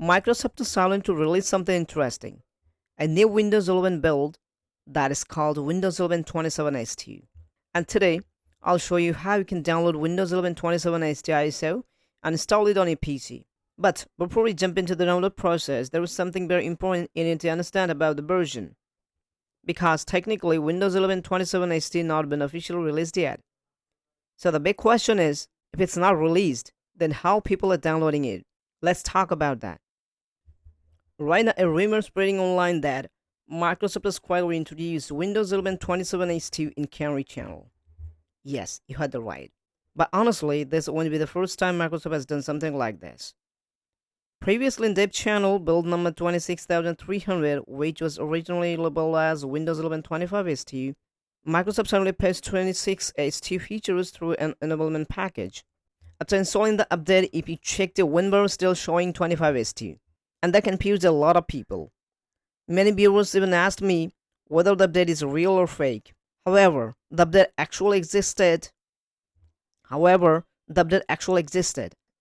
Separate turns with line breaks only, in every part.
Microsoft is silent to release something interesting. A new Windows 11 build that is called Windows 11 27 STU. And today, I'll show you how you can download Windows 11 27 STU ISO and install it on your PC. But before we jump into the download process, there is something very important you need to understand about the version. Because technically, Windows 11 27 STU not been officially released yet. So the big question is, if it's not released, then how people are downloading it? Let's talk about that. Right now, a rumor spreading online that Microsoft has quietly introduced Windows 11 27 STU in Canary channel. Yes, you heard that right. But honestly, this won't be the first time Microsoft has done something like this. Previously in dev channel build number 26300, which was originally labeled as Windows 11 25 STU, Microsoft suddenly patched 26 STU features through an enablement package. After installing the update, if you check the WinBar still showing 25 STU, and that confused a lot of people. Many viewers even asked me whether the update is real or fake. However, the update actually existed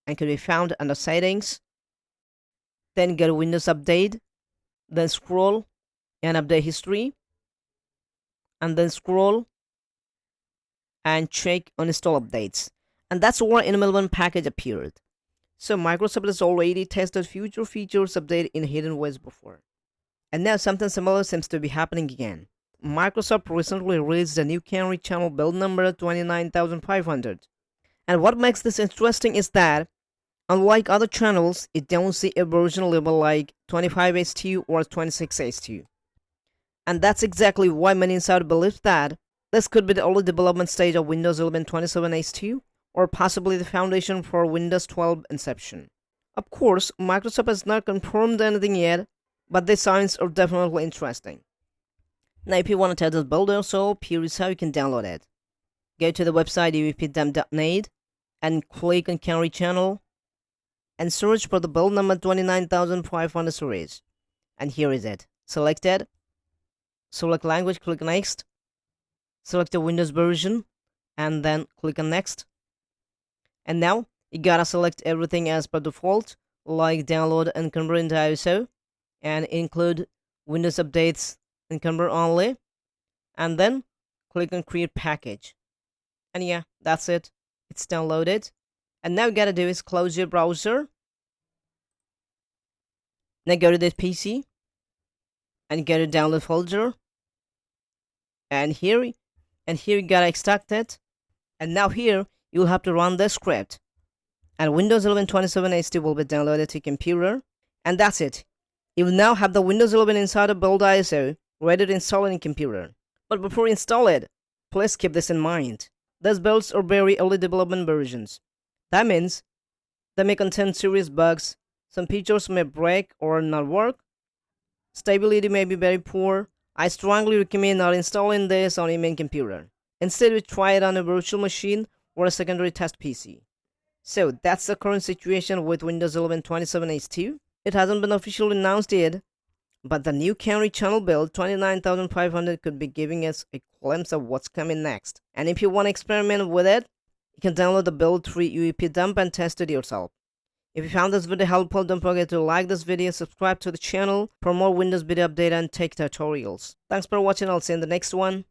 and can be found under settings. Then go to Windows Update, then scroll and update history, and then scroll and check uninstall updates. And that's where enablement package appeared. So Microsoft has already tested future features update in hidden ways before. And now something similar seems to be happening again. Microsoft recently released a new Canary channel build number 29500. And what makes this interesting is that, unlike other channels, it don't see a version label like 25 STU or 26 STU. And that's exactly why many insiders believe that this could be the early development stage of Windows 11 27 STU, or possibly the foundation for Windows 12 inception. Of course, Microsoft has not confirmed anything yet, but the signs are definitely interesting. Now, if you want to test this build also, here is how you can download it. Go to the website UUP and click on Canary channel and search for the build number 29500 series. And here is it. Select it. Select language, click next. Select the Windows version and then click on next. And now you gotta select everything as per default, like download and convert into ISO, and include Windows updates and convert only, and then click on create package. And yeah, that's it. It's downloaded. And now you gotta do is close your browser. Now go to this PC and go to download folder. And here you gotta extract it. And now here you'll have to run the script. And Windows 11 27 STU will be downloaded to your computer. And that's it. You will now have the Windows 11 Insider Build ISO ready to install on your computer. But before you install it, please keep this in mind. These builds are very early development versions. That means they may contain serious bugs, some features may break or not work, stability may be very poor. I strongly recommend not installing this on your main computer. Instead, we try it on a virtual machine or a secondary test PC. So that's the current situation with Windows 11 27 STU. It hasn't been officially announced yet, but the new Canary channel build 29500 could be giving us a glimpse of what's coming next. And if you want to experiment with it, you can download the build through UUP Dump and test it yourself. If you found this video helpful, don't forget to like this video, subscribe to the channel for more Windows video update and tech tutorials. Thanks for watching, I'll see you in the next one.